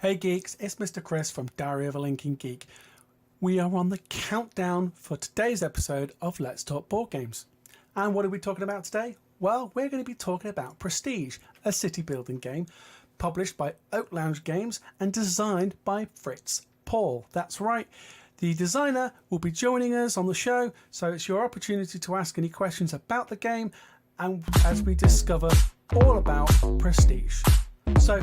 Hey geeks, it's Mr. Chris from Diary of a Linking Geek. We are on the countdown for today's episode of Let's Talk Board Games. And what are we talking about today? Well, we're going to be talking about Prestige, a city building game published by Oak Lounge Games and designed by Fritz Paull. That's right. The designer will be joining us on the show, so it's your opportunity to ask any questions about the game and as we discover all about Prestige. So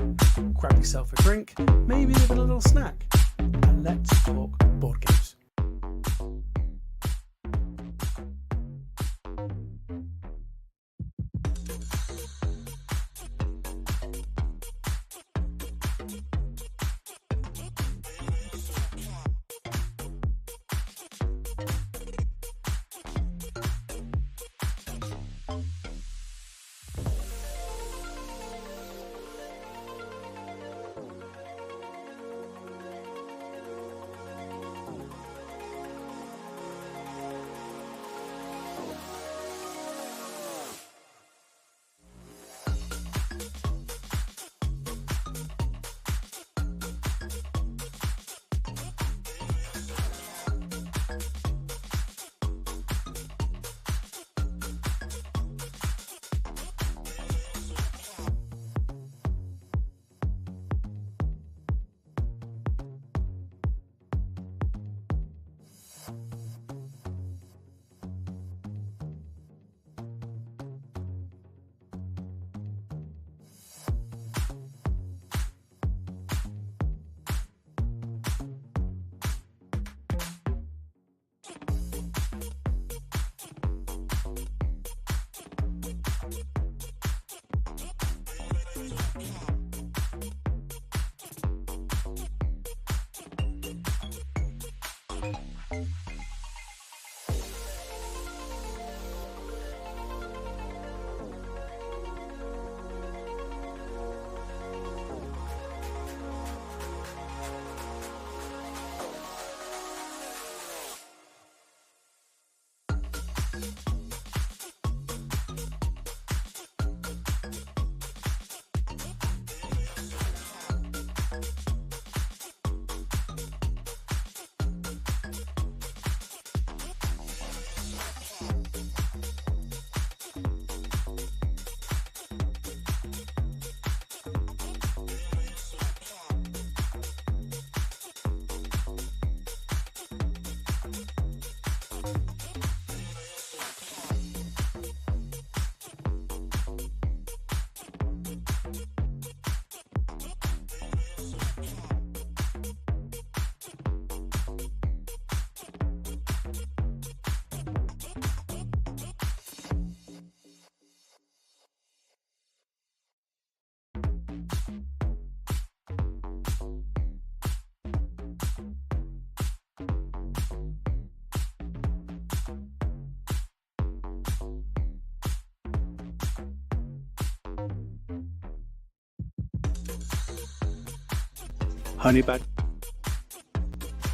grab yourself a drink, maybe even a little snack, and let's talk board games.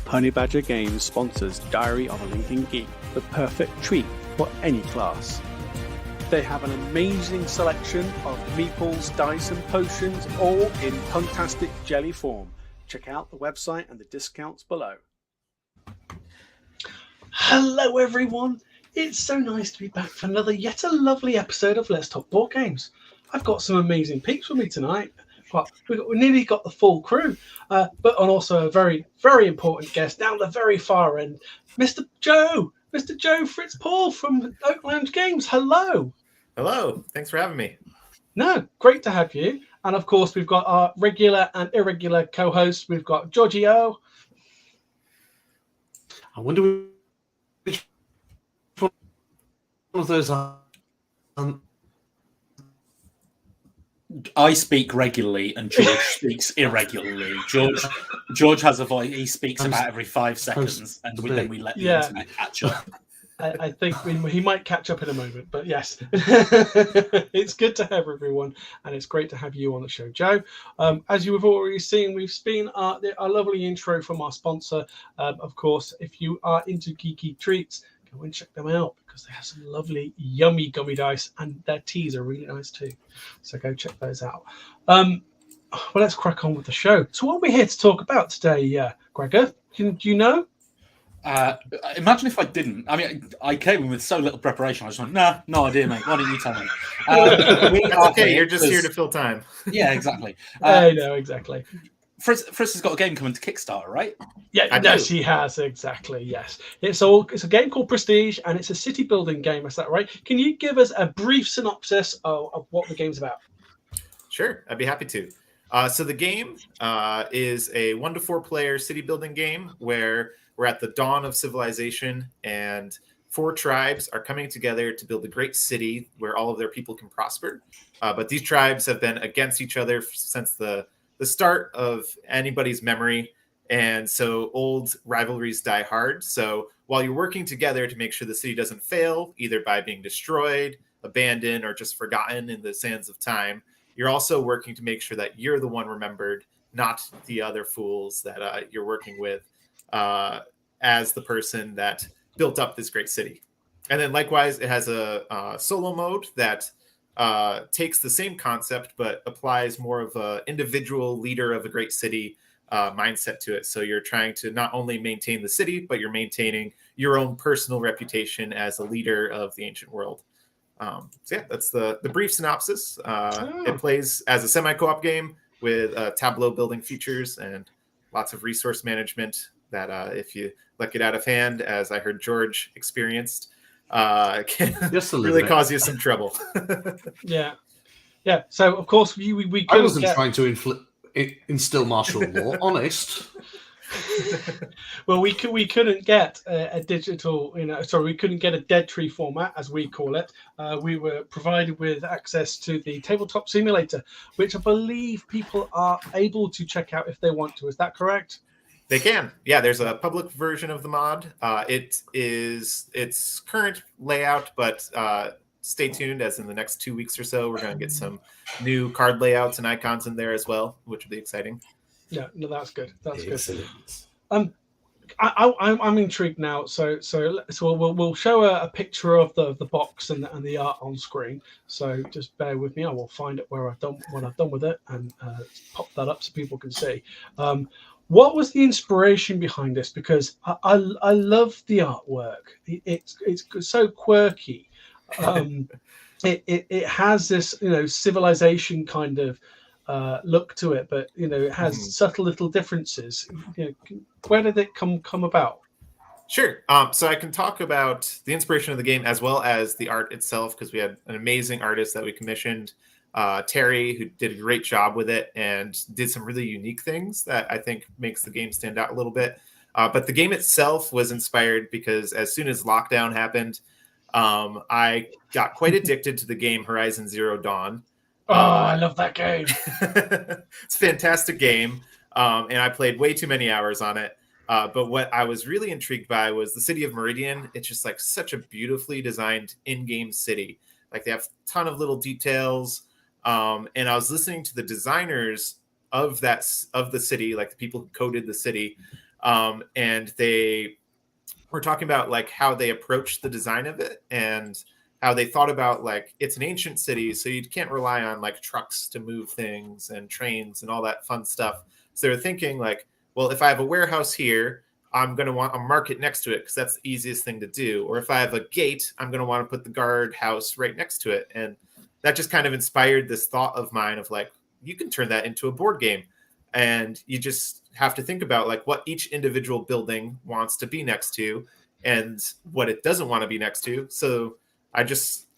Honey Badger Games sponsors Diary of a Linking Geek, the perfect treat for any class. They have an amazing selection of meeples, dice and potions, all in fantastic jelly form. Check out the website and the discounts below. Hello everyone, it's so nice to be back for yet a lovely episode of Let's Talk Board Games. I've got some amazing peeps with me tonight. Well, we nearly got the full crew, but also a very, very important guest down the very far end, Mr. Joe Fritz Paull from Oak Lounge Games. Hello. Hello. Thanks for having me. No, great to have you. And of course, we've got our regular and irregular co-hosts. We've got Giorgio. I wonder which one of those are. I speak regularly and George speaks irregularly. George has a voice. He speaks about every 5 seconds, and then we let the internet catch up. I think he might catch up in a moment, but yes, it's good to have everyone, and it's great to have you on the show, Joe. As you have already seen, we've seen our lovely intro from our sponsor. Of course, if you are into geeky treats, go and check them out because they have some lovely, yummy gummy dice, and their teas are really nice too. So go check those out. Well, let's crack on with the show. So, what are we here to talk about today, Gregor? Do you know? Imagine if I didn't. I mean, I came in with so little preparation. I just went, nah, no idea, mate. Why don't you tell me? That's okay. You're just here to fill time. Yeah, exactly. I know, exactly. Fritz has got a game coming to Kickstarter, right? Yeah, yes, he has, exactly, yes. It's a game called Prestige, and it's a city building game, is that right? Can you give us a brief synopsis of what the game's about? Sure, I'd be happy to. So the game is a 1 to 4 player city building game where we're at the dawn of civilization and 4 tribes are coming together to build a great city where all of their people can prosper. But these tribes have been against each other since the start of anybody's memory. And so old rivalries die hard. So while you're working together to make sure the city doesn't fail, either by being destroyed, abandoned, or just forgotten in the sands of time, you're also working to make sure that you're the one remembered, not the other fools that you're working with as the person that built up this great city. And then likewise, it has a solo mode that takes the same concept, but applies more of an individual leader of a great city mindset to it. So you're trying to not only maintain the city, but you're maintaining your own personal reputation as a leader of the ancient world. So yeah, that's the brief synopsis. It plays as a semi-co-op game with tableau building features and lots of resource management that if you let get out of hand, as I heard George experienced, can really cause you some trouble. Yeah. So of course we I wasn't trying to instill martial law. Honest. Well, we couldn't get a digital, we couldn't get a dead tree format, as we call it. We were provided with access to the tabletop simulator, which I believe people are able to check out if they want to. Is that correct? They can. Yeah, there's a public version of the mod. It is its current layout, but stay tuned, as in the next 2 weeks or so, we're going to get some new card layouts and icons in there as well, which will be exciting. Yeah, no, that's good. That's excellent. Good. I'm intrigued now. So we'll show a picture of the box and the art on screen. So just bear with me. I will find it when I've done with it and pop that up so people can see. What was the inspiration behind this? Because I love the artwork. It's so quirky. It has this civilization kind of look to it, but it has subtle little differences. Where did it come about? Sure. So I can talk about the inspiration of the game as well as the art itself, because we had an amazing artist that we commissioned, Terry, who did a great job with it and did some really unique things that I think makes the game stand out a little bit. But the game itself was inspired because as soon as lockdown happened, I got quite addicted to the game Horizon Zero Dawn. Oh, I love that game. It's a fantastic game. And I played way too many hours on it. But what I was really intrigued by was the city of Meridian. It's just like such a beautifully designed in-game city. Like they have a ton of little details. And I was listening to the designers of the city, like the people who coded the city. And they were talking about like how they approached the design of it and how they thought about like it's an ancient city, so you can't rely on like trucks to move things and trains and all that fun stuff. So they were thinking like, well, if I have a warehouse here, I'm going to want a market next to it because that's the easiest thing to do. Or if I have a gate, I'm going to want to put the guard house right next to it. And that just kind of inspired this thought of mine of like, you can turn that into a board game. And you just have to think about like what each individual building wants to be next to and what it doesn't want to be next to. So I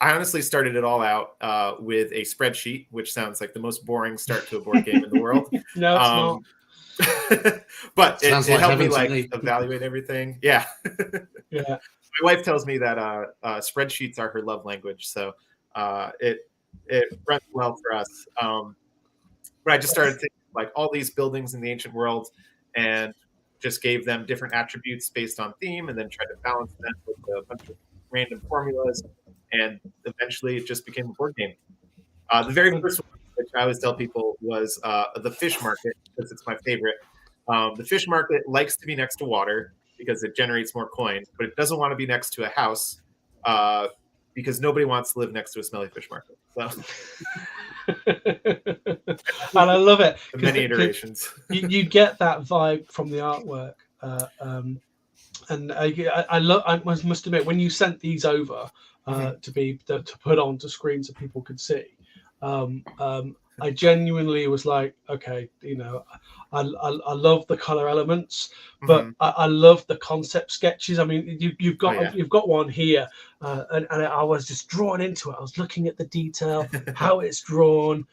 honestly started it all out with a spreadsheet, which sounds like the most boring start to a board game in the world. No, it's not. But it helped me like evaluate everything. Yeah. Yeah. My wife tells me that spreadsheets are her love language. So it runs well for us. But I just started thinking like all these buildings in the ancient world and just gave them different attributes based on theme and then tried to balance them with a bunch of random formulas. And eventually it just became a board game. The very first one, which I always tell people, was the fish market, because it's my favorite. The fish market likes to be next to water because it generates more coins, but it doesn't want to be next to a house because nobody wants to live next to a smelly fish market. So, and I love it. the many iterations. You get that vibe from the artwork. And I must admit, when you sent these over to put onto screen so people could see, I genuinely was like, okay, I love the color elements, but I love the concept sketches. I mean, you've got one here, and I was just drawn into it. I was looking at the detail, how it's drawn.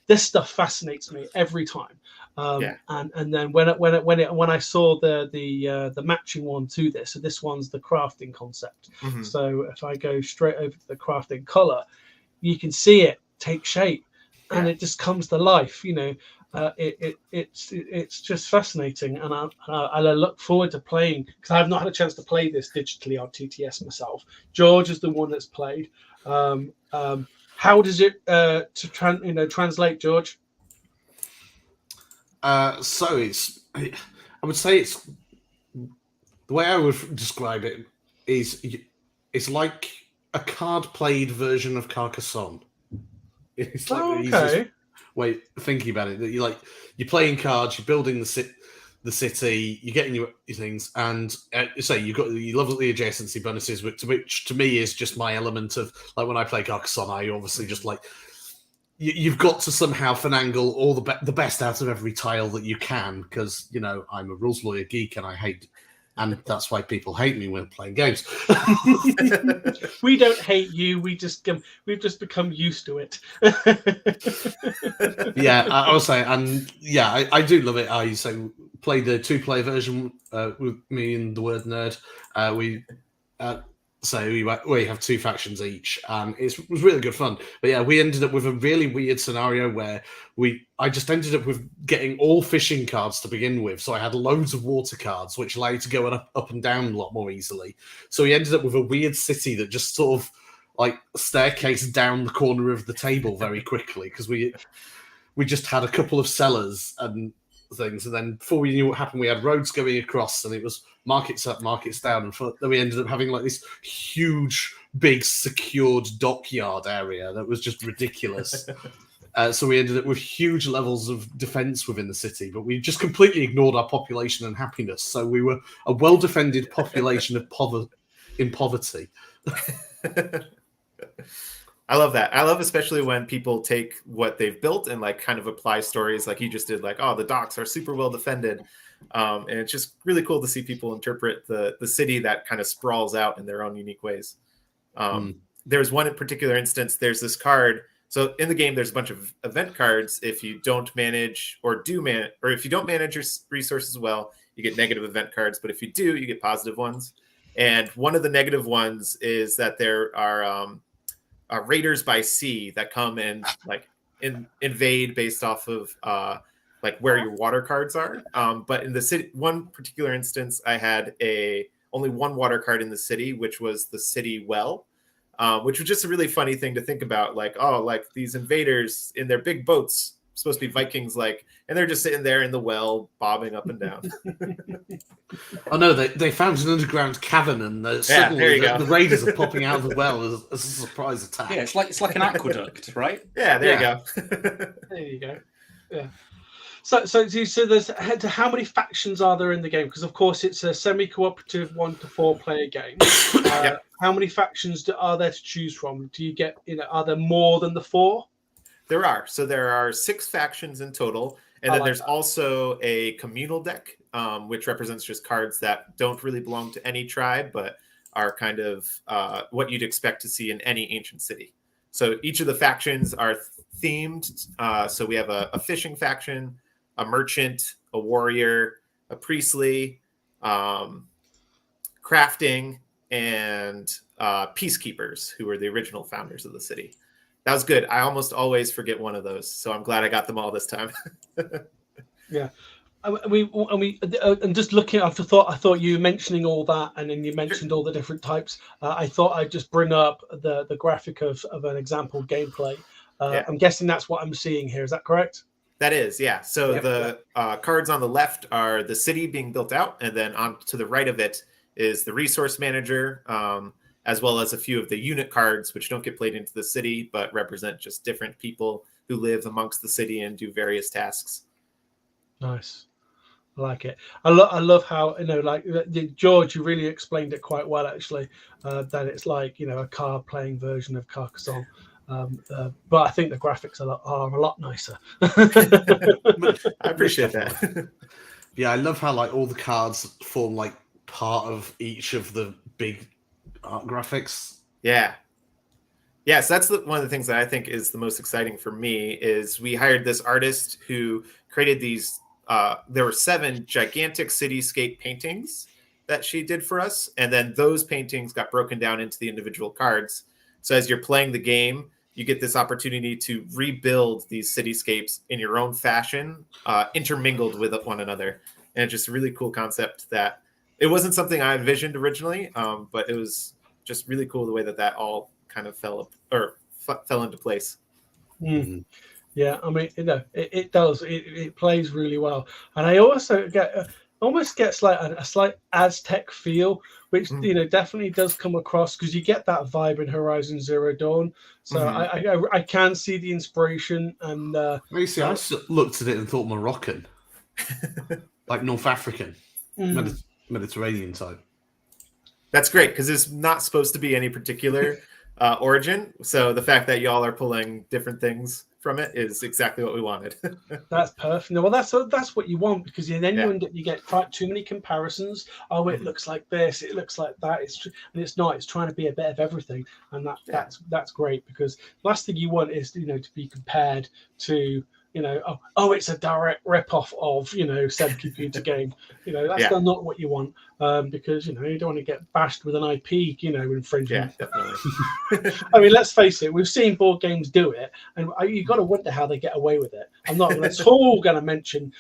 This stuff fascinates me every time. And then when I saw the matching one to this, so this one's the crafting concept. So if I go straight over to the crafting color, you can see it take shape, and it just comes to life. It's just fascinating, and I look forward to playing, because I have not had a chance to play this digitally on TTS myself. George is the one that's played. How does it translate, George? So I would say it's the way I would describe it is it's like a card played version of Carcassonne. It's like the easiest way of thinking about it. That you're playing cards, you're building the city, you're getting your things, and say you've got your lovely adjacency bonuses, which to me is just my element of, like, when I play Carcassonne, I obviously just like you've got to somehow finagle all the best out of every tile that you can, because I'm a rules lawyer geek and I hate. And that's why people hate me when playing games. We don't hate you. We've just become used to it. Yeah, I was saying, and yeah, I do love it. I play the 2-player version with me and the Word Nerd. We have 2 factions each, and it was really good fun. But yeah, we ended up with a really weird scenario where I just ended up with getting all fishing cards to begin with. So I had loads of water cards, which allow you to go up and down a lot more easily. So we ended up with a weird city that just sort of like staircased down the corner of the table very quickly, because we just had a couple of cellars and things, and then before we knew what happened, we had roads going across, and it was markets up, markets down, and then we ended up having like this huge, big, secured dockyard area that was just ridiculous. So we ended up with huge levels of defense within the city, but we just completely ignored our population and happiness. So we were a well-defended population in poverty. I love that. I love especially when people take what they've built and like kind of apply stories like you just did, like, oh, the docks are super well defended. And it's just really cool to see people interpret the city that kind of sprawls out in their own unique ways. There's one in particular instance, there's this card. So in the game, there's a bunch of event cards. If you don't manage or if you don't manage your resources well, you get negative event cards. But if you do, you get positive ones. And one of the negative ones is that there are raiders by sea that come and like invade based off of like where your water cards are. But in the city, one particular instance, I had only one water card in the city, which was the city well. Which was just a really funny thing to think about. Like, oh, like these invaders in their big boats, supposed to be Vikings, like, and they're just sitting there in the well, bobbing up and down. Oh no, they found an underground cavern, and suddenly the raiders are popping out of the well as a surprise attack. Yeah, it's like an aqueduct, right? Yeah, there you go. There you go. Yeah. So there's how many factions are there in the game? Because of course it's a semi-cooperative 1 to 4 player game. Yep. How many factions are there to choose from? Do you get, are there more than the 4? There are. So there are 6 factions in total, and then there's also a communal deck, which represents just cards that don't really belong to any tribe, but are kind of what you'd expect to see in any ancient city. So each of the factions are themed. So we have a fishing faction, a merchant, a warrior, a priestly, crafting, and peacekeepers, who were the original founders of the city. That was good. I almost always forget one of those, so I'm glad I got them all this time. Yeah. And just looking, I thought you mentioning all that, and then you mentioned all the different types. I thought I'd just bring up the graphic of an example gameplay. I'm guessing that's what I'm seeing here. Is that correct? That is, yeah. So the cards on the left are the city being built out, and then on to the right of it is the resource manager. as well as a few of the unit cards, which don't get played into the city, but represent just different people who live amongst the city and do various tasks. Nice. I like it. I love how, like George, you really explained it quite well, actually, that it's like, a card playing version of Carcassonne. But I think the graphics are a lot nicer. I appreciate that. Yeah, I love how like all the cards form like part of each of the big art graphics. Yeah. Yes, that's one of the things that I think is the most exciting for me is we hired this artist who created these. There were 7 gigantic cityscape paintings that she did for us. And then those paintings got broken down into the individual cards. So as you're playing the game, you get this opportunity to rebuild these cityscapes in your own fashion, intermingled with one another. And it's just a really cool concept that it wasn't something I envisioned originally, but it was just really cool the way that all kind of fell into place. Mm-hmm. Yeah, I mean, it does. It plays really well, and I also almost gets like a slight Aztec feel, which definitely does come across because you get that vibe in Horizon Zero Dawn. So I can see the inspiration, and you see, I looked at it and thought Moroccan, like North African, Mediterranean type. That's great because it's not supposed to be any particular origin. So the fact that y'all are pulling different things from it is exactly what we wanted. That's perfect. Well, that's what you want because then you get too many comparisons. Oh, it looks like this, it looks like that. It's not. It's trying to be a bit of everything, and that's great because last thing you want is to be compared to it's a direct rip-off of said computer game. That's not what you want because you don't want to get bashed with an IP infringement. Yeah, definitely. I mean, let's face it, we've seen board games do it, and you've got to wonder how they get away with it. I'm not at all going to mention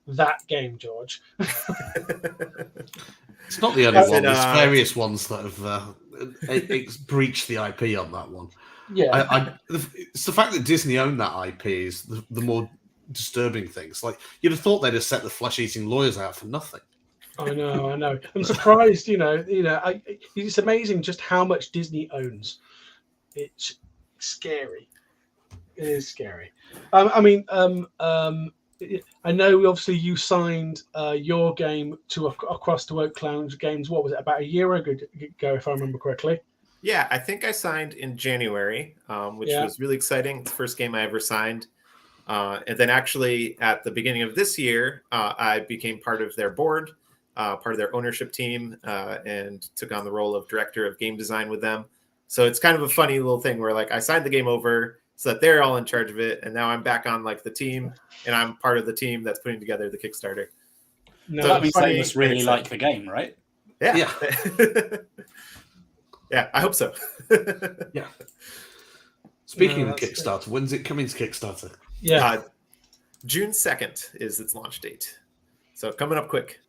that game, George. It's not the only one. There's various ones that have breached the IP on that one. Yeah, it's the fact that Disney owned that IP is the more disturbing things. Like you'd have thought they'd have set the flesh-eating lawyers out for nothing. I know. I'm surprised. It's amazing just how much Disney owns. It's scary. It is scary. I know. Obviously, you signed your game to across to Oak Lounge Games. What was it? About a year ago, if I remember correctly. Yeah, I think I signed in January, which was really exciting. It's the first game I ever signed. And then actually at the beginning of this year, I became part of their board, part of their ownership team, and took on the role of director of game design with them. So it's kind of a funny little thing where like I signed the game over so that they're all in charge of it. And now I'm back on like the team and I'm part of the team that's putting together the Kickstarter. No, that means they must really like the game, right? Yeah. Yeah, I hope so. Yeah. Speaking of Kickstarter, when's it coming to Kickstarter? Yeah. June 2nd is its launch date. So coming up quick.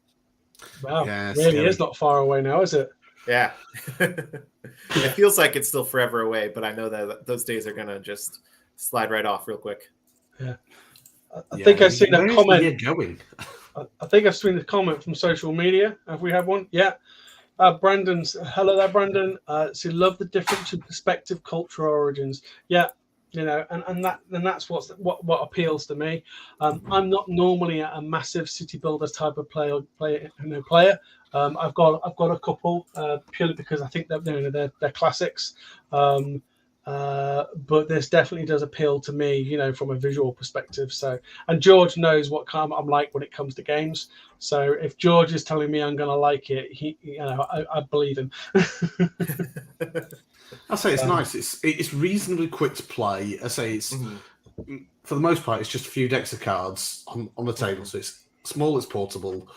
Wow. Yeah, really is not far away now, is it? Yeah. It feels like it's still forever away, but I know that those days are going to just slide right off real quick. Yeah. I think I've seen a comment. Going? I think I've seen a comment from social media. Have we had one? Yeah. Brandon's hello there, Brandon. So love the difference in perspective, cultural origins. Yeah, and that's what appeals to me. I'm not normally a massive city builder type of player. I've got a couple purely because I think that they're classics. But this definitely does appeal to me, from a visual perspective. So, and George knows what kind I'm like when it comes to games. So, if George is telling me I'm going to like it, I believe him. I say it's nice. It's reasonably quick to play. I say it's for the most part, it's just a few decks of cards on the table. So it's small, it's portable.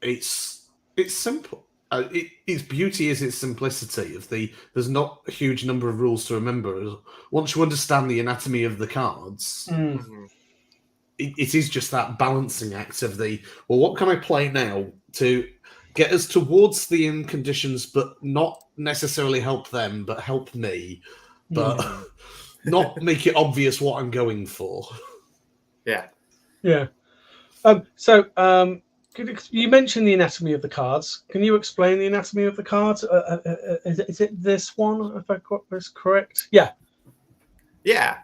It's simple. Its beauty is its simplicity. There's not a huge number of rules to remember. Once you understand the anatomy of the cards, it is just that balancing act of what can I play now to get us towards the end conditions, but not necessarily help them, but help me, but not make it obvious what I'm going for. Yeah. Yeah. You mentioned the anatomy of the cards. Can you explain the anatomy of the cards? Is it this one, if I got this correct? Yeah. Yeah.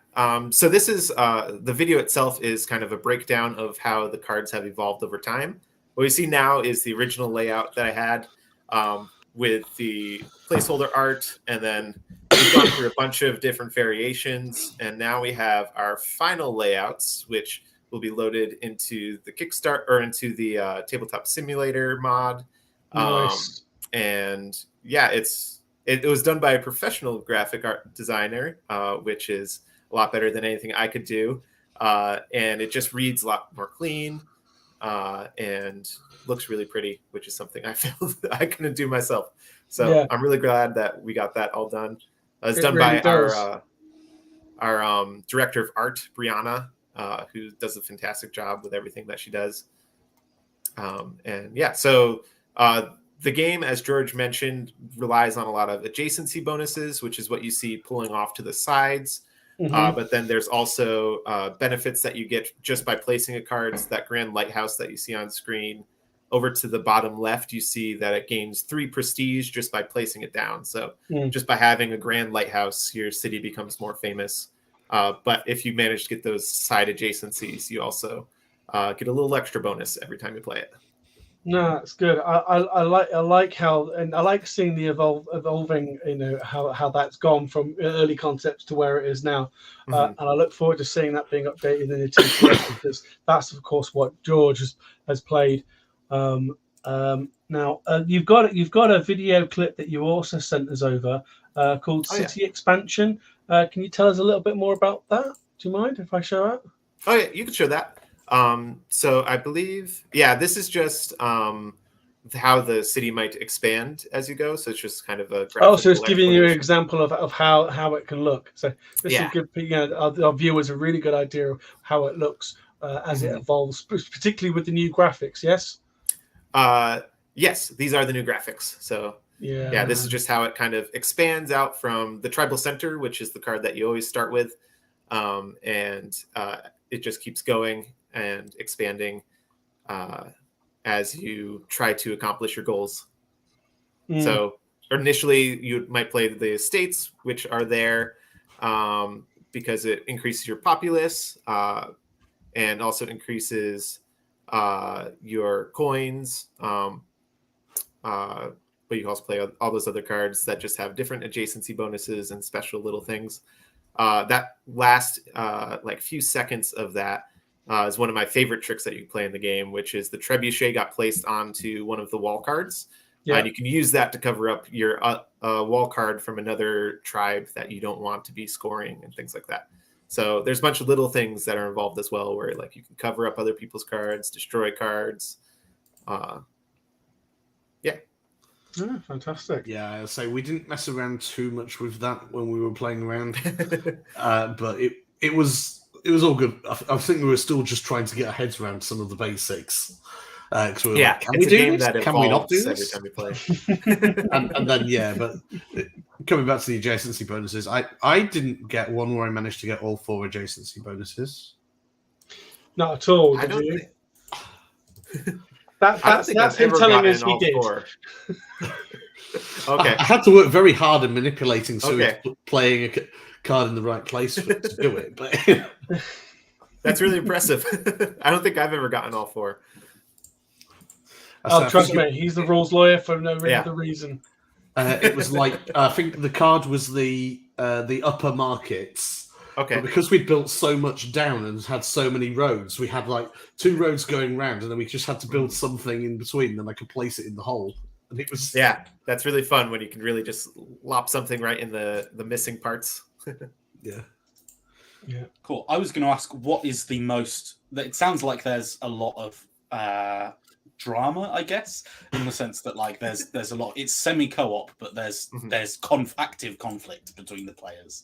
So this is the video itself is kind of a breakdown of how the cards have evolved over time. What we see now is the original layout that I had with the placeholder art, and then we've gone through a bunch of different variations, and now we have our final layouts, which will be loaded into the Kickstart or into the Tabletop Simulator mod. Nice. And yeah, it was done by a professional graphic art designer, which is a lot better than anything I could do. And it just reads a lot more clean and looks really pretty, which is something I feel I couldn't do myself. So yeah. I'm really glad that we got that all done. It's done really by our director of art, Brianna, who does a fantastic job with everything that she does. And yeah, so the game, as George mentioned, relies on a lot of adjacency bonuses, which is what you see pulling off to the sides. But then there's also benefits that you get just by placing a card. That grand lighthouse that you see on screen. Over to the bottom left, you see that it gains 3 prestige just by placing it down. So just by having a grand lighthouse, your city becomes more famous. But if you manage to get those side adjacencies, you also get a little extra bonus every time you play it. No, that's good. I like how, and I like seeing the evolving. You know how that's gone from early concepts to where it is now, and I look forward to seeing that being updated in the TTS because that's of course what George has played. Now you've got a video clip that you also sent us over called City Expansion. Can you tell us a little bit more about that? Do you mind if I show that? Oh yeah, you can show that. So I believe, this is just how the city might expand as you go. So it's just kind of a so it's giving you an example of how it can look. So this will give our viewers a really good idea of how it looks as it evolves, particularly with the new graphics. Yes. Yes, these are the new graphics. So yeah, this is just how it kind of expands out from the tribal center, which is the card that you always start with, and it just keeps going and expanding as you try to accomplish your goals. So initially you might play the estates, which are there because it increases your populace and also increases your coins. But you can also play all those other cards that just have different adjacency bonuses and special little things. That last few seconds of that is one of my favorite tricks that you can play in the game, which is the trebuchet got placed onto one of the wall cards. And you can use that to cover up your wall card from another tribe that you don't want to be scoring and things like that. So there's a bunch of little things that are involved as well, where like you can cover up other people's cards, destroy cards. Oh, fantastic. Yeah, so we didn't mess around too much with that when we were playing around, but it was all good. I think we were still just trying to get our heads around some of the basics. We were like, can we do this? Can we not do this? Every time we play. and then but coming back to the adjacency bonuses, I didn't get one where I managed to get all 4 adjacency bonuses. Not at all. Did you? That's him telling us he did. Okay. I had to work very hard in manipulating playing a card in the right place to do it. But that's really impressive. I don't think I've ever gotten all 4. Trust me, he's the rules lawyer for no other reason. It was like I think the card was the upper markets. Okay. But because we built so much down and had so many roads, we had like 2 roads going round, and then we just had to build something in between, and I could place it in the hole. And it was that's really fun when you can really just lop something right in the missing parts. Yeah. Cool. I was going to ask, what is the most? It sounds like there's a lot of drama, I guess, in the sense that like there's a lot. It's semi co-op, but there's active conflict between the players.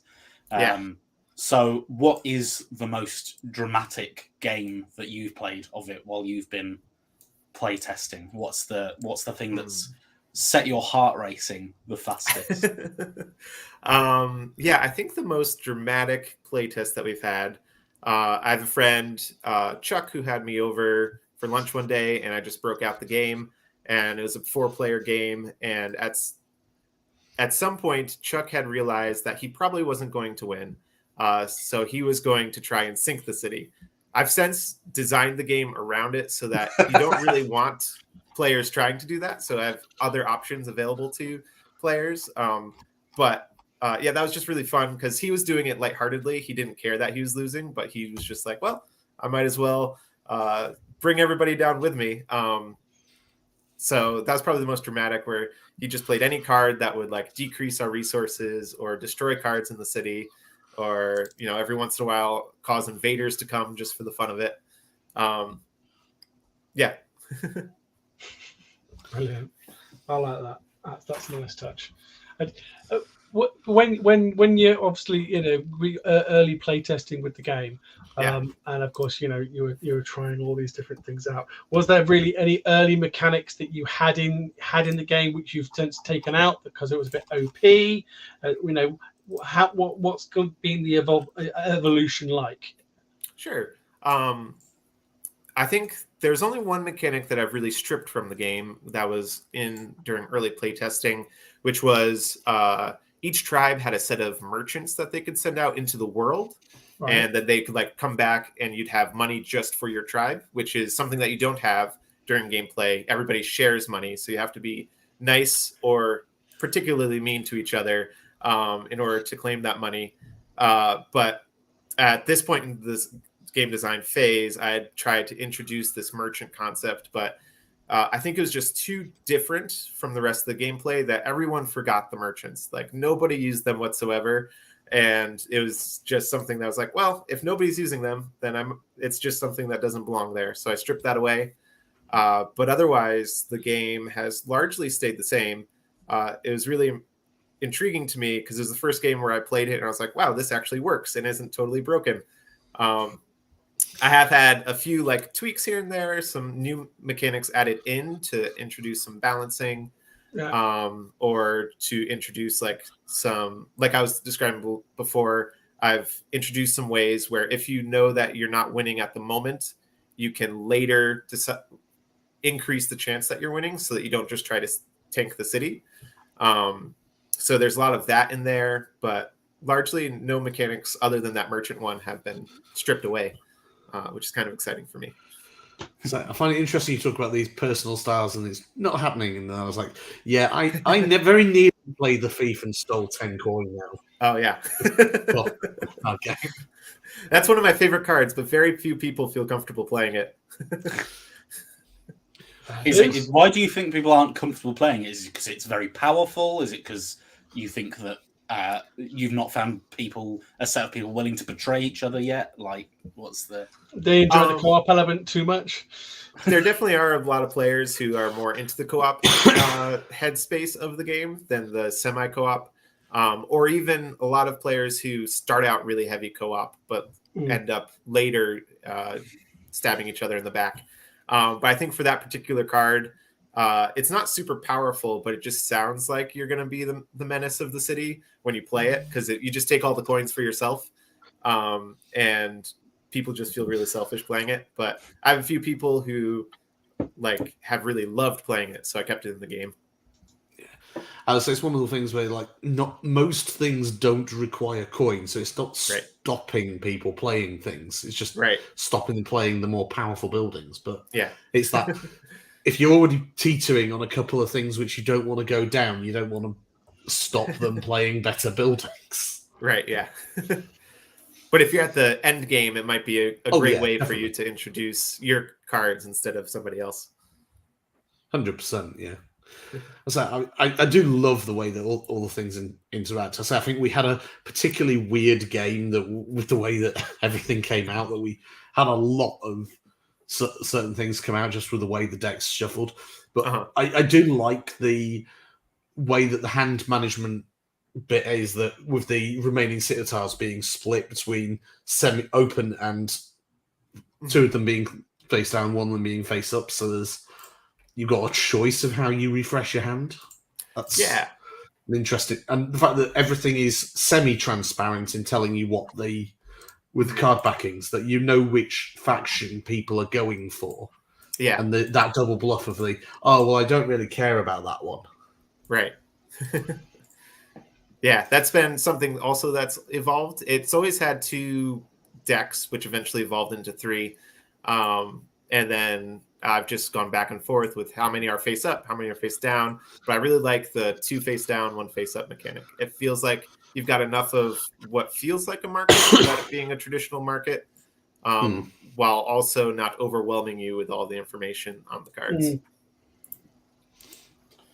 So what is the most dramatic game that you've played of it while you've been play testing? What's the thing that's set your heart racing the fastest? I think the most dramatic play test that we've had, I have a friend, Chuck, who had me over for lunch one day, and I just broke out the game, and it was a 4-player game. And at some point, Chuck had realized that he probably wasn't going to win, so he was going to try and sink the city. I've since designed the game around it so that you don't really want players trying to do that. So I have other options available to players. But that was just really fun because he was doing it lightheartedly. He didn't care that he was losing, but he was just like, well, I might as well bring everybody down with me. So that was probably the most dramatic, where he just played any card that would like decrease our resources or destroy cards in the city, or, every once in a while cause invaders to come just for the fun of it. Yeah. Brilliant. I like that. That's a nice touch. And, when you're obviously early play testing with the game, and of course you were trying all these different things out, was there really any early mechanics that you had in the game which you've since taken out because it was a bit OP? What's been the evolution like? Sure. I think there's only one mechanic that I've really stripped from the game that was in during early playtesting, which was each tribe had a set of merchants that they could send out into the world, right, and that they could like come back and you'd have money just for your tribe, which is something that you don't have during gameplay. Everybody shares money, so you have to be nice or particularly mean to each other in order to claim that money. But at this point in this game design phase, I had tried to introduce this merchant concept, but I think it was just too different from the rest of the gameplay that everyone forgot the merchants. Like nobody used them whatsoever. And it was just something that was like, well, if nobody's using them, then it's just something that doesn't belong there. So I stripped that away. But otherwise, the game has largely stayed the same. It was really intriguing to me because it was the first game where I played it and I was like, wow, this actually works and isn't totally broken. I have had a few like tweaks here and there, some new mechanics added in to introduce some balancing, or to introduce like some, like I was describing before, I've introduced some ways where if you know that you're not winning at the moment, you can later increase the chance that you're winning so that you don't just try to tank the city. So there's a lot of that in there, but largely no mechanics other than that merchant one have been stripped away, which is kind of exciting for me. So I find it interesting you talk about these personal styles and it's not happening. And I was like, yeah, I very nearly played the thief and stole 10 coin now. Oh, yeah. Well, okay. That's one of my favorite cards, but very few people feel comfortable playing it. Why do you think people aren't comfortable playing it? Is it because it's very powerful? Is it because you think that you've not found a set of people willing to betray each other yet? Like, what's they enjoy the co-op element too much? There definitely are a lot of players who are more into the co-op headspace of the game than the semi-co-op, or even a lot of players who start out really heavy co-op but end up later stabbing each other in the back. But I think for that particular card, it's not super powerful, but it just sounds like you're going to be the menace of the city when you play it, because you just take all the coins for yourself, and people just feel really selfish playing it. But I have a few people who like have really loved playing it, so I kept it in the game. Yeah, so it's one of the things where like not most things don't require coins, so it's not stopping people playing things. It's just stopping them playing the more powerful buildings. But yeah, it's that. If you're already teetering on a couple of things which you don't want to go down, you don't want to stop them playing better buildings. Right, yeah. But if you're at the end game, it might be a great way for you to introduce your cards instead of somebody else. 100%, yeah. So I do love the way that all the things interact. I think we had a particularly weird game that with the way that everything came out, that we had a lot of certain things come out just with the way the decks shuffled. But I do like the way that the hand management bit is, that with the remaining city tiles being split between semi-open and two of them being face down, one of them being face up. So you've got a choice of how you refresh your hand. That's interesting. And the fact that everything is semi-transparent in telling you with the card backings, that you know which faction people are going for. Yeah. And that double bluff of I don't really care about that one. Right. Yeah, that's been something also that's evolved. It's always had 2 decks, which eventually evolved into 3. And then I've just gone back and forth with how many are face up, how many are face down. But I really like the 2 face down, 1 face up mechanic. It feels like you've got enough of what feels like a market without it being a traditional market, while also not overwhelming you with all the information on the cards.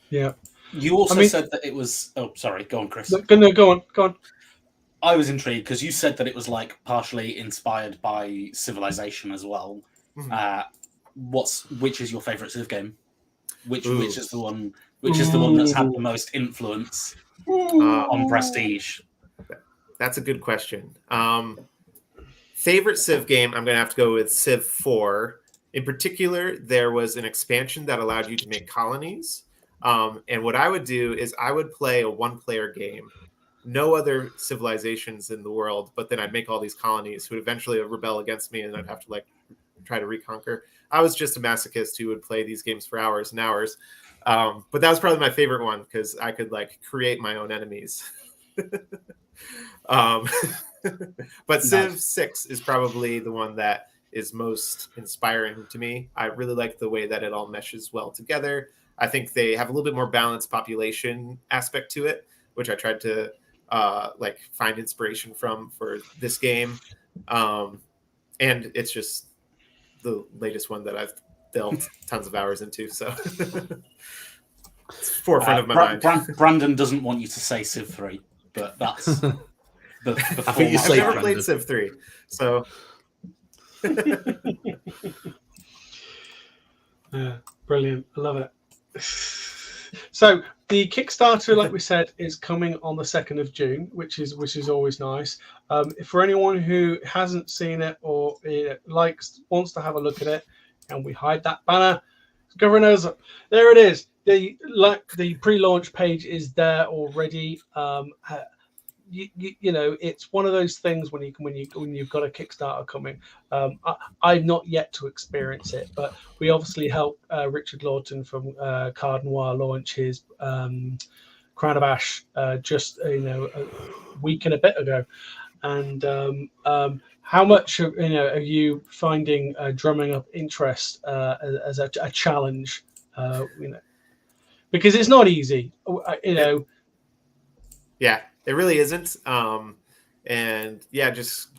Yeah. You also said that it was. Oh, sorry. Go on, Chris. No, go on. I was intrigued because you said that it was like partially inspired by Civilization as well. Which is your favorite Civ game? Which is the one? Which is the one that's had the most influence on Prestige? That's a good question. Favorite Civ game? I'm going to have to go with Civ 4. In particular, there was an expansion that allowed you to make colonies. And what I would do is I would play a 1-player game, no other civilizations in the world, but then I'd make all these colonies who would eventually rebel against me, and I'd have to like try to reconquer. I was just a masochist who would play these games for hours and hours. But that was probably my favorite one because I could like create my own enemies. But Civ 6 is probably the one that is most inspiring to me. I really like the way that it all meshes well together. I think they have a little bit more balanced population aspect to it, which I tried to like find inspiration from for this game. And it's just the latest one that I've delved tons of hours into. So it's forefront of my mind. Brandon doesn't want you to say Civ 3, but that's the I think you I've say never Brandon. played Civ 3, so Yeah, brilliant. I love it. So the Kickstarter, like we said, is coming on the 2nd of June, which is always nice. For anyone who hasn't seen it or wants to have a look at it, and we hide that banner, governors, there it is. The pre-launch page is there already. You know, it's one of those things when you've got a Kickstarter coming. I've not yet to experience it, but we obviously helped Richard Lawton from Card Noir launch his Crown of Ash just a week and a bit ago. And how much are you finding drumming up interest as a challenge? Because it's not easy. Yeah, it really isn't. And yeah, just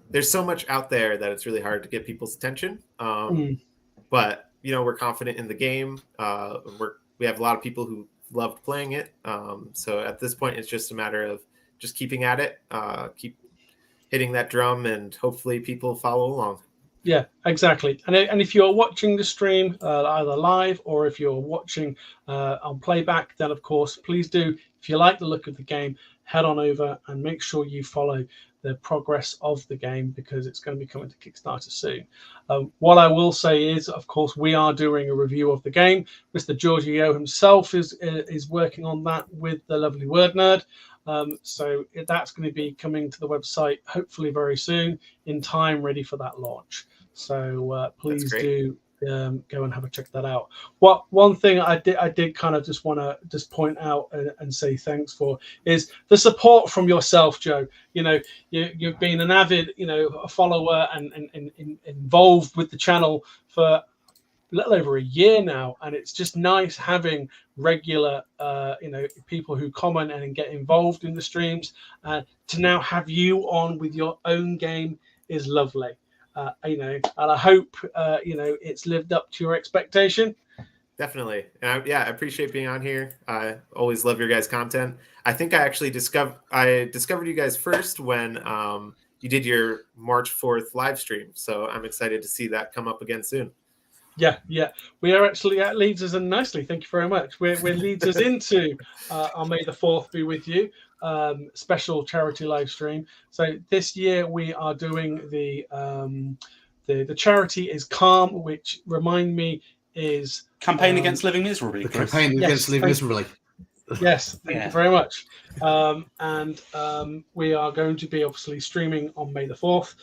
there's so much out there that it's really hard to get people's attention. But we're confident in the game. We have a lot of people who loved playing it. So at this point, it's just a matter of just keeping at it, keep hitting that drum, and hopefully people follow along. Yeah, exactly. And if you're watching the stream either live or if you're watching on playback, then of course, please do, if you like the look of the game, head on over and make sure you follow the progress of the game because it's going to be coming to Kickstarter soon. What I will say is, of course, we are doing a review of the game. Mr. Giorgio himself is working on that with the lovely Word Nerd. So that's going to be coming to the website hopefully very soon in time, ready for that launch. So please do go and have a check that out. One thing I did kind of just want to just point out and say thanks for is the support from yourself, Joe. You've been an avid a follower and involved with the channel for a little over a year now, and it's just nice having regular people who comment and get involved in the streams. To now have you on with your own game is lovely. And I hope it's lived up to your expectation. Definitely. And I appreciate being on here. I always love your guys' content. I think I actually discovered you guys first when you did your March 4th live stream. So I'm excited to see that come up again soon. Yeah. We are actually at leads us in nicely. Thank you very much. We're leads us into our May the 4th be with you special charity live stream. So this year we are doing the charity is Calm, which remind me is campaign against living miserably. The campaign against living miserably. Yes, thank you very much. And we are going to be obviously streaming on May the 4th.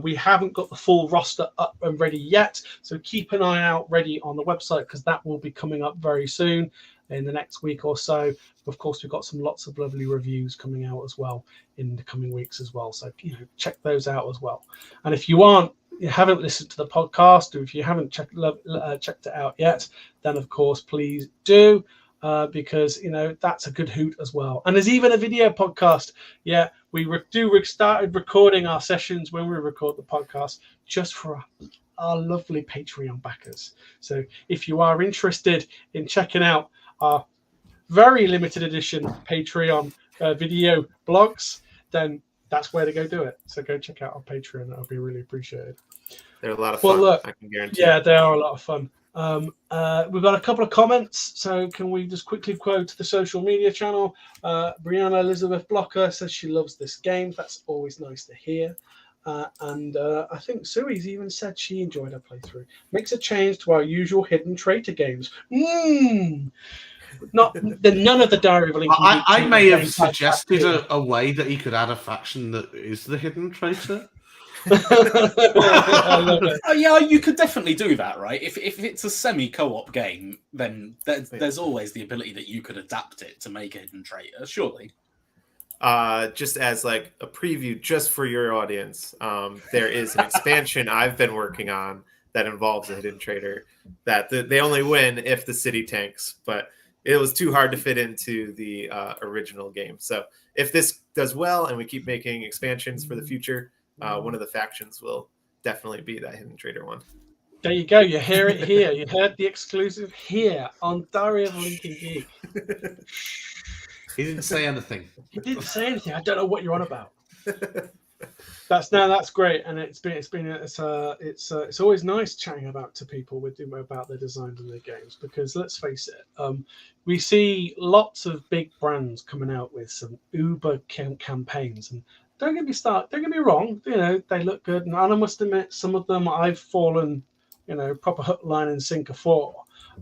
We haven't got the full roster up and ready yet, so keep an eye out ready on the website because that will be coming up very soon in the next week or so. Of course, we've got lots of lovely reviews coming out as well in the coming weeks as well. So check those out as well. And if you haven't listened to the podcast, or if you haven't checked it out yet, then of course please do. Because that's a good hoot as well. And there's even a video podcast. Yeah, we started recording our sessions when we record the podcast just for our lovely Patreon backers. So if you are interested in checking out our very limited edition Patreon video blogs, then that's where to go do it. So go check out our Patreon. That'll be really appreciated. They're a lot of fun. Look, I can guarantee. Yeah, they are a lot of fun. We've got a couple of comments, so can we just quickly quote the social media channel? Brianna Elizabeth Blocker says she loves this game. That's always nice to hear. And I think Sui's even said she enjoyed her playthrough. Makes a change to our usual hidden traitor games. None of the Diary of a Lincoln Geek I may have games like suggested that a way that he could add a faction that is the hidden traitor. I love it. Yeah, you could definitely do that, right? If it's a semi-co-op game, then there's always the ability that you could adapt it to make a hidden traitor, surely. Just as like a preview, just for your audience, there is an expansion I've been working on that involves a hidden traitor. That they only win if the city tanks, but it was too hard to fit into the original game. So if this does well and we keep making expansions for the future, one of the factions will definitely be that hidden traitor one. There you go. You hear it here. You heard the exclusive here on Diary of a Lincoln Geek. He didn't say anything. He didn't say anything. I don't know what you're on about. That's great, and it's always nice chatting to people about their designs and their games, because let's face it, we see lots of big brands coming out with some uber campaigns, and don't get me wrong, they look good, and I must admit some of them I've fallen proper hook, line and sinker for,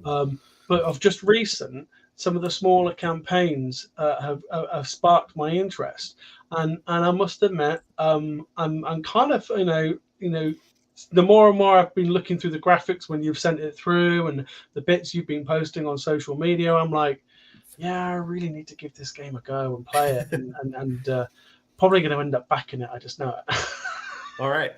but of just recent, some of the smaller campaigns have sparked my interest, and I must admit, I'm kind of the more and more I've been looking through the graphics when you've sent it through and the bits you've been posting on social media, I'm like, yeah, I really need to give this game a go and play it, and probably going to end up backing it. I just know it. All right,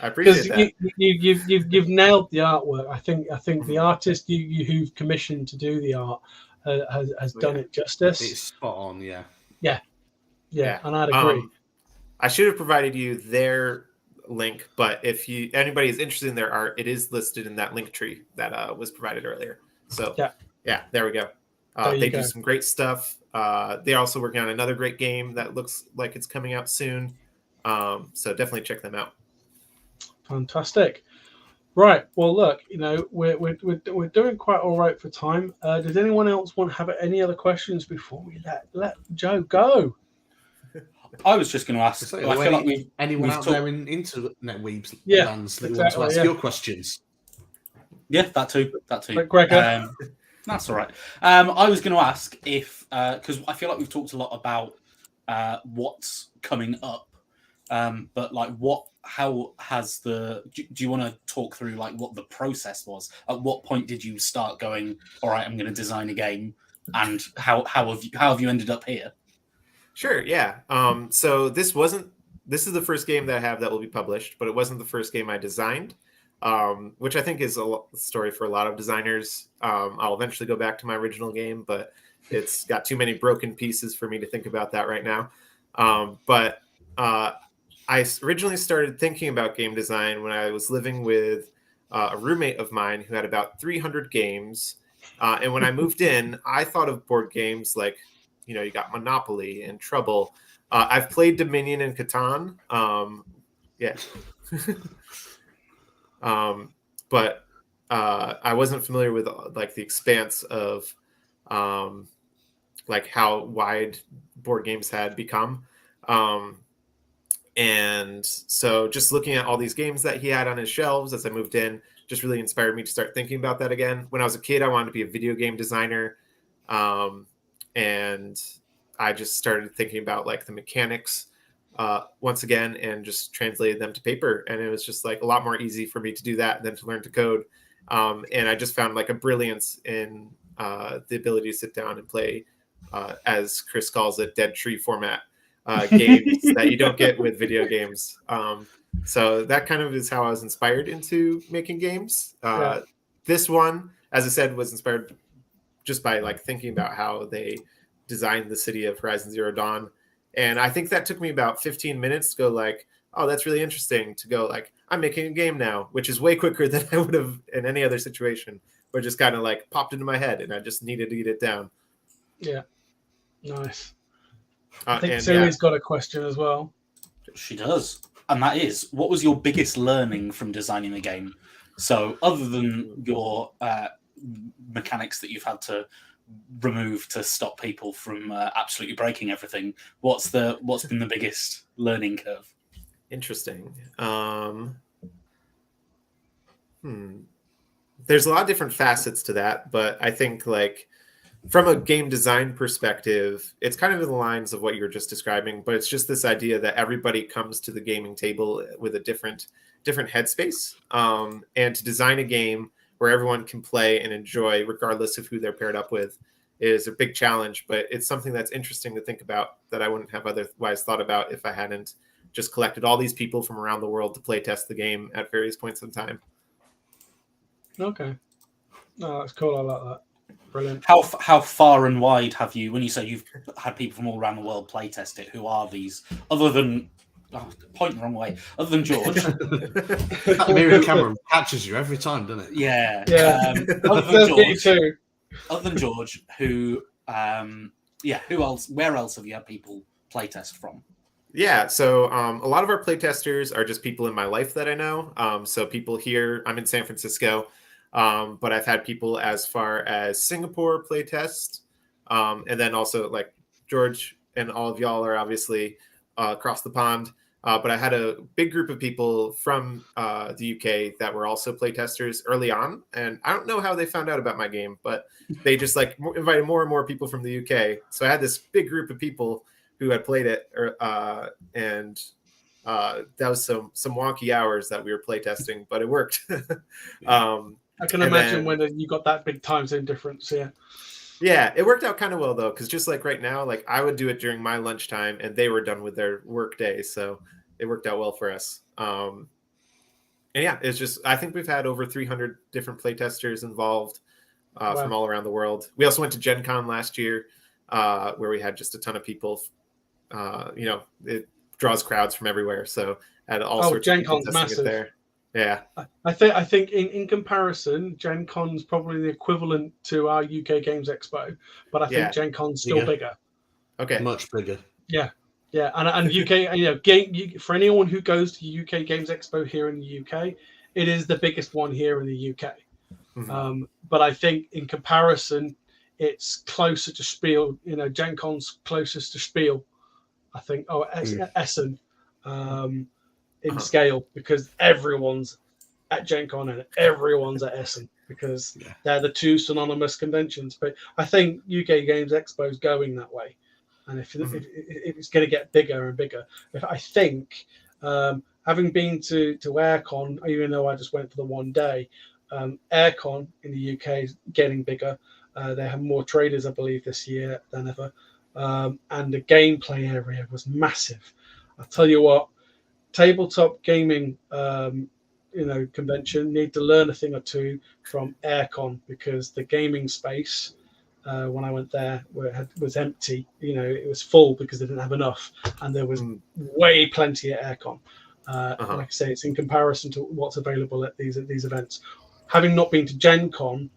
I appreciate that. You've nailed the artwork. I think the artist who've commissioned to do the art has done it justice. It's spot on, yeah. Yeah, and I'd agree. I should have provided you their link, but if anybody is interested in their art, it is listed in that link tree that was provided earlier. So yeah, there we go. They do some great stuff. They're also working on another great game that looks like it's coming out soon. So definitely check them out. Fantastic. Right. Well, look, we're doing quite all right for time. Does anyone else want to have any other questions before we let Joe go? I was just going to ask. I feel like anyone out there in Internet Weebs lands that want to ask your questions. Yeah, that too. Like Gregor. That's all right. I was going to ask if, because I feel like we've talked a lot about what's coming up, but like how has do you want to talk through like what the process was? At what point did you start going, all right, I'm going to design a game, and how have you ended up here? Sure. Yeah. So this is the first game that I have that will be published, but it wasn't the first game I designed. Which I think is a story for a lot of designers. I'll eventually go back to my original game, but it's got too many broken pieces for me to think about that right now. But I originally started thinking about game design when I was living with a roommate of mine who had about 300 games. And when I moved in, I thought of board games like, you got Monopoly and Trouble. I've played Dominion and Catan. Yeah. But I wasn't familiar with like the expanse of like how wide board games had become. And so just looking at all these games that he had on his shelves as I moved in just really inspired me to start thinking about that again. When I was a kid, I wanted to be a video game designer. and I just started thinking about like the mechanics once again and just translated them to paper. And it was just like a lot more easy for me to do that than to learn to code. And I just found like a brilliance in the ability to sit down and play, as Chris calls it, dead tree format games that you don't get with video games. So that kind of is how I was inspired into making games. This one, as I said, was inspired just by like thinking about how they designed the city of Horizon Zero Dawn. And I think that took me about 15 minutes to go like, oh, that's really interesting, to go like, I'm making a game now, which is way quicker than I would have in any other situation, where it just kind of like popped into my head and I just needed to get it down. Yeah. Nice. I think Siri's got a question as well. She does. And that is, what was your biggest learning from designing the game? So other than your mechanics that you've had to remove to stop people from absolutely breaking everything, what's been the biggest learning curve? Interesting. There's a lot of different facets to that, but I think like from a game design perspective, it's kind of in the lines of what you're just describing, but it's just this idea that everybody comes to the gaming table with a different headspace, and to design a game where everyone can play and enjoy regardless of who they're paired up with is a big challenge, but it's something that's interesting to think about that I wouldn't have otherwise thought about if I hadn't just collected all these people from around the world to play test the game at various points in time. Okay. No, that's cool. I like that. Brilliant. How far and wide have you, when you say you've had people from all around the world play test it, who are these, other than point the wrong way, other than George? That mirror camera catches you every time, doesn't it? Yeah. Other than George, who else, where else have you had people play test from? Yeah, so a lot of our playtesters are just people in my life that I know. So people here, I'm in San Francisco, but I've had people as far as Singapore playtest, and then also like George and all of y'all are obviously across the pond. But I had a big group of people from the UK that were also playtesters early on, and I don't know how they found out about my game, but they just like invited more and more people from the UK. So I had this big group of people who had played it, and that was some wonky hours that we were playtesting, but it worked. I can imagine when you got that big time zone difference. Yeah, it worked out kind of well though, because just like right now, like I would do it during my lunchtime, and they were done with their work day, so it worked out well for us. And yeah, it's just, I think we've had over 300 different playtesters involved from all around the world. We also went to Gen Con last year, where we had just a ton of people. It draws crowds from everywhere, so had all sorts Gen of people Con's testing massive. it there. Yeah, I think in comparison, Gen Con's probably the equivalent to our UK Games Expo, but I think Gen Con's still bigger. Okay, much bigger. Yeah, and UK, for anyone who goes to UK Games Expo here in the UK, it is the biggest one here in the UK. Mm-hmm. But I think in comparison, it's closer to Spiel. Gen Con's closest to Spiel, I think. Essen. In scale, because everyone's at Gen Con and everyone's at Essen, because they're the two synonymous conventions. But I think UK Games Expo is going that way, and if it's going to get bigger and bigger. I think, having been to Aircon, even though I just went for the one day, Aircon in the UK is getting bigger. They have more traders, I believe, this year than ever, and the gameplay area was massive. I'll tell you what. Tabletop gaming, convention need to learn a thing or two from Aircon, because the gaming space when I went there was empty. It was full because they didn't have enough, and there was way plenty at Aircon. Like I say, it's in comparison to what's available at these events. Having not been to Gen Con,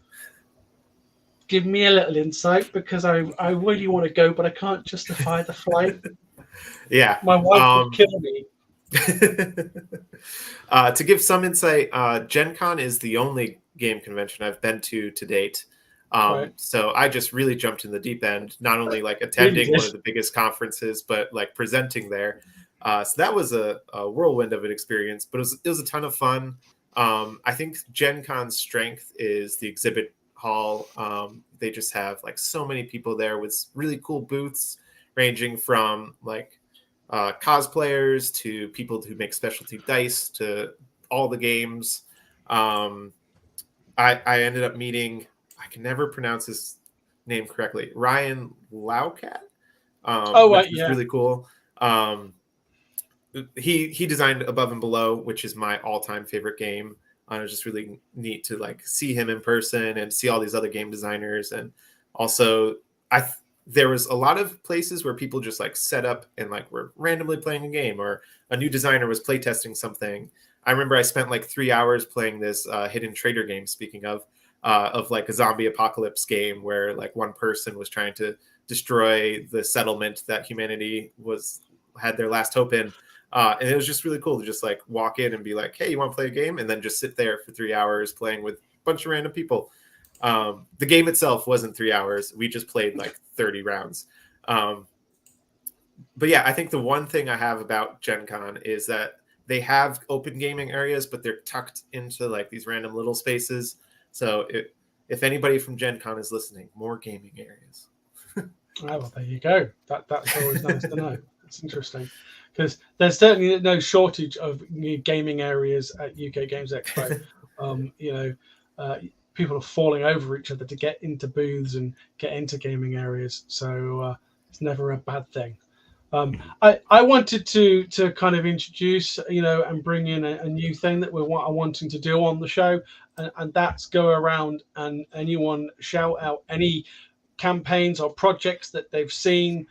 give me a little insight, because I really want to go, but I can't justify the flight. Yeah, my wife would kill me. To give some insight, Gen Con is the only game convention I've been to date. So I just really jumped in the deep end, not only like attending one of the biggest conferences, but like presenting there. So that was a whirlwind of an experience, but it was a ton of fun. I think Gen Con's strength is the exhibit hall. They just have like so many people there with really cool booths, ranging from like cosplayers to people who make specialty dice to all the games. I ended up meeting, I can never pronounce his name correctly, Ryan Laucat, which was really cool. He designed Above and Below, which is my all-time favorite game. It was just really neat to like see him in person and see all these other game designers. And also there was a lot of places where people just like set up and like were randomly playing a game, or a new designer was playtesting something. I remember I spent like 3 hours playing this Hidden Trader game, speaking of like a zombie apocalypse game where like one person was trying to destroy the settlement that humanity had their last hope in. And it was just really cool to just like walk in and be like, hey, you want to play a game? And then just sit there for 3 hours playing with a bunch of random people. The game itself wasn't 3 hours. We just played like 30 rounds. But yeah, I think the one thing I have about Gen Con is that they have open gaming areas, but they're tucked into like these random little spaces. So if anybody from Gen Con is listening, more gaming areas. Well, there you go. That's always nice to know. It's interesting, because there's certainly no shortage of gaming areas at UK Games Expo. People are falling over each other to get into booths and get into gaming areas. So it's never a bad thing. I wanted to kind of introduce, and bring in a new thing that we're wanting to do on the show, and that's go around and anyone shout out any campaigns or projects that they've seen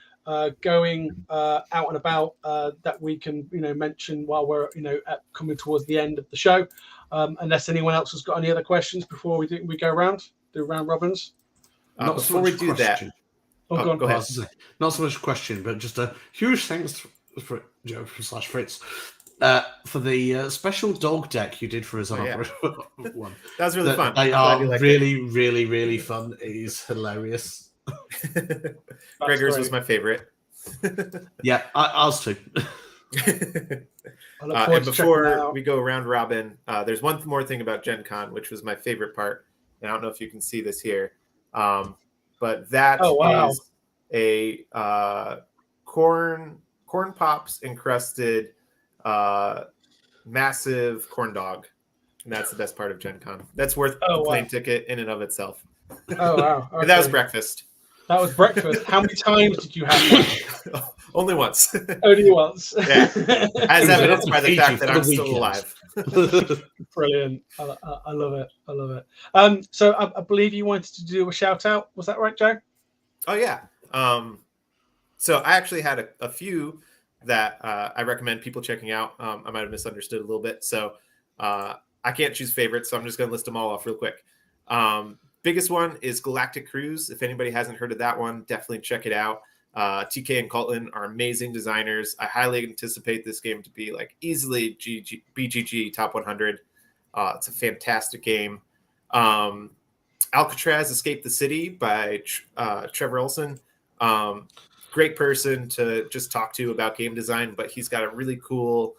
going out and about that we can mention while we're coming towards the end of the show, unless anyone else has got any other questions before we go around, do round robins. Before we do that, go ahead. Not so much a question, but just a huge thanks for Joe / Fritz for the special dog deck you did for us on one. That was really fun. They are really fun. It is hilarious. Gregor's was my favorite. Yeah, ours too. And before we go round robin, there's one more thing about Gen Con, which was my favorite part. And I don't know if you can see this here. But that is a corn pops encrusted massive corn dog. And that's the best part of Gen Con. That's worth a plane ticket in and of itself. Oh, wow. Okay. That was breakfast. That was breakfast. How many times did you have that? Only once. Only once. Yeah. As evidenced by the fact that I'm still alive. Brilliant. I love it. I love it. So I believe you wanted to do a shout out. Was that right, Joe? Oh, yeah. So I actually had a few that I recommend people checking out. I might have misunderstood a little bit. So I can't choose favorites, so I'm just going to list them all off real quick. Biggest one is Galactic Cruise. If anybody hasn't heard of that one, definitely check it out. TK and Colton are amazing designers. I highly anticipate this game to be like easily BGG top 100. It's a fantastic game. Alcatraz Escape the City by Trevor Olson. Great person to just talk to about game design, but he's got a really cool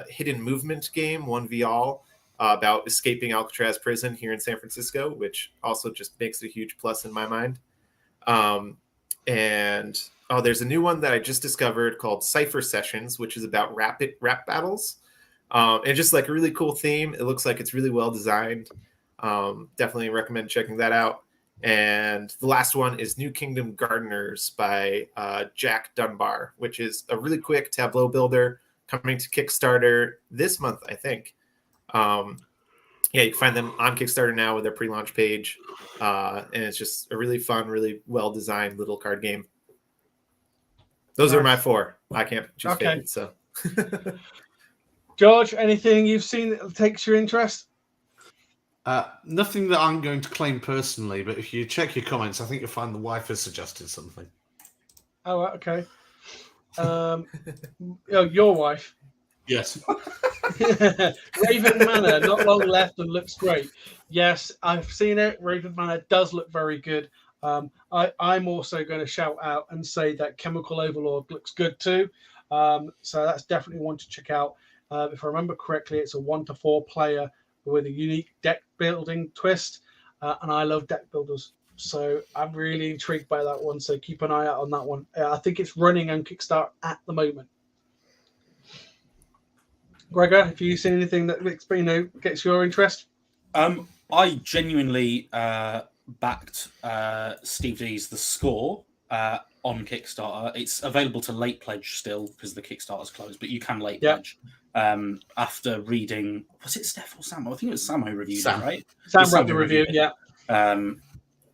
hidden movement game, 1v all, about escaping Alcatraz prison here in San Francisco, which also just makes a huge plus in my mind. And there's a new one that I just discovered called Cypher Sessions, which is about rap battles. And just like a really cool theme. It looks like it's really well designed. Definitely recommend checking that out. And the last one is New Kingdom Gardeners by Jack Dunbar, which is a really quick tableau builder coming to Kickstarter this month, I think. You can find them on Kickstarter now with their pre-launch page. And it's just a really fun, really well-designed little card game. Those are my four. I can't choose favorites, so. George, anything you've seen that takes your interest? Nothing that I'm going to claim personally, but if you check your comments, I think you'll find the wife has suggested something. Oh, okay. Your wife. Yes. Raven Manor, not long left and looks great. Yes, I've seen it. Raven Manor does look very good. I'm also going to shout out and say that Chemical Overlord looks good too. So that's definitely one to check out. If I remember correctly, it's a 1 to 4 player with a unique deck building twist. and I love deck builders. So I'm really intrigued by that one. So keep an eye out on that one. I think it's running on Kickstarter at the moment. Gregor, have you seen anything that gets your interest? I genuinely backed Steve D's The Score on Kickstarter. It's available to late pledge still because the Kickstarter's closed, but you can late pledge. After reading, was it Steph or Sam? I think it was Sam who reviewed it, right? Sam wrote the review, yeah.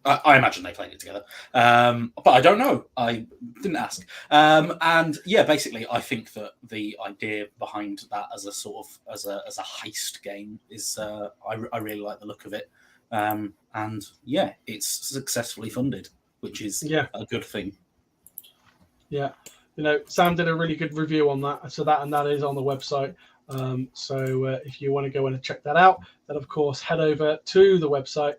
I imagine they played it together, but I don't know. I didn't ask. And yeah, basically, I think that the idea behind that as a sort of as a heist game is I really like the look of it. And yeah, it's successfully funded, which is a good thing. Yeah, Sam did a really good review on that, so that is on the website. So if you want to go in and check that out, then of course head over to the website.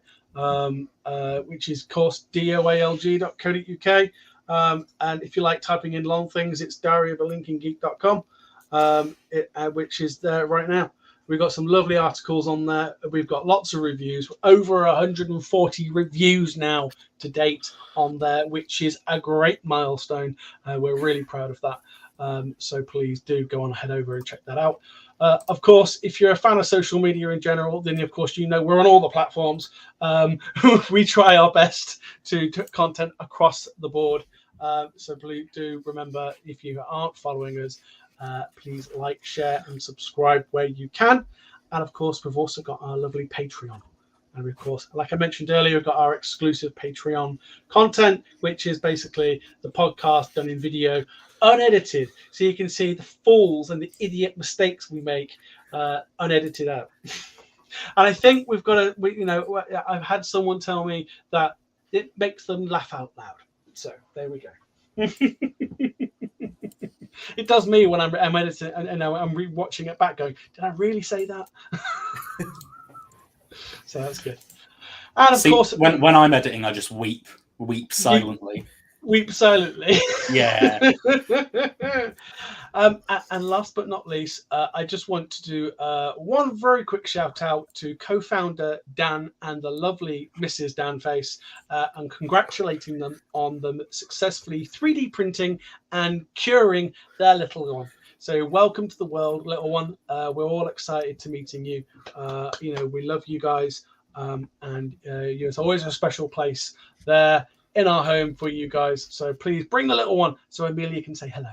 Which is, of course, doalg.co.uk. And if you like typing in long things, it's diaryofalinkingeek.com, which is there right now. We've got some lovely articles on there. We've got lots of reviews, over 140 reviews now to date on there, which is a great milestone. We're really proud of that. So please do go on, head over and check that out. Of course, if you're a fan of social media in general, then of course we're on all the platforms. We try our best to content across the board. So please do remember, if you aren't following us, please like, share, and subscribe where you can. And of course, we've also got our lovely Patreon. And of course, like I mentioned earlier, we've got our exclusive Patreon content, which is basically the podcast done in video, unedited, so you can see the fools and the idiot mistakes we make, unedited out. And I think we've got I've had someone tell me that it makes them laugh out loud. So there we go. It does me when I'm editing and I'm rewatching it back, going, "Did I really say that?" So that's good. And of course, when I'm editing, I just weep silently. Weep silently. Yeah. And last but not least, I just want to do one very quick shout out to co-founder Dan and the lovely Mrs. Dan Face, and congratulating them on them successfully 3D printing and curing their little one. So welcome to the world, little one. We're all excited to meeting you. We love you guys, and it's always a special place there in our home for you guys. So please bring the little one so Amelia can say hello.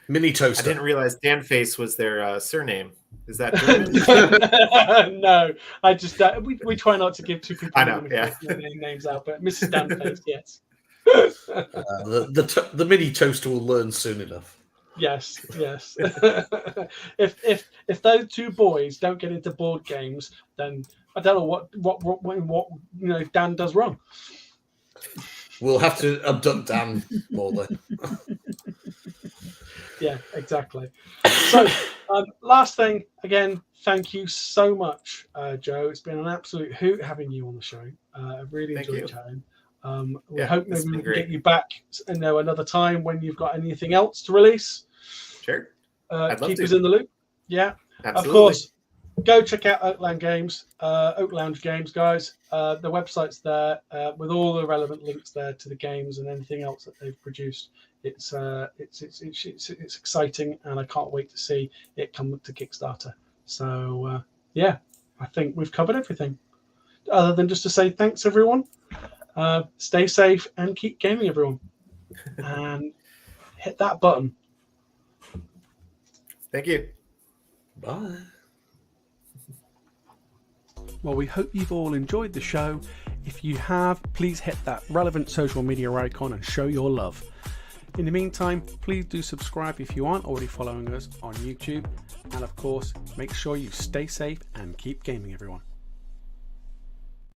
Mini toaster. I didn't realize Dan Face was their surname. Is that German? No, I just we try not to give two people names out, but Mrs. Dan Face, yes. The mini toaster will learn soon enough. Yes. If those two boys don't get into board games, then I don't know what Dan does wrong. We'll have to abduct Dan more then. Yeah, exactly. So, last thing, again, thank you so much, Joe. It's been an absolute hoot having you on the show. I really enjoyed chatting. We hope maybe we can get you back another time when you've got anything else to release. Sure. I'd love keep to. us in the loop. Yeah. Absolutely. Of course, go check out Oak Lounge Games, guys. The website's there with all the relevant links there to the games and anything else that they've produced. It's exciting, and I can't wait to see it come to Kickstarter. So I think we've covered everything. Other than just to say thanks, everyone. Stay safe and keep gaming, everyone. And hit that button. Thank you. Bye. Well, we hope you've all enjoyed the show. If you have, please hit that relevant social media icon and show your love. In the meantime, please do subscribe if you aren't already following us on YouTube. And of course, make sure you stay safe and keep gaming, everyone.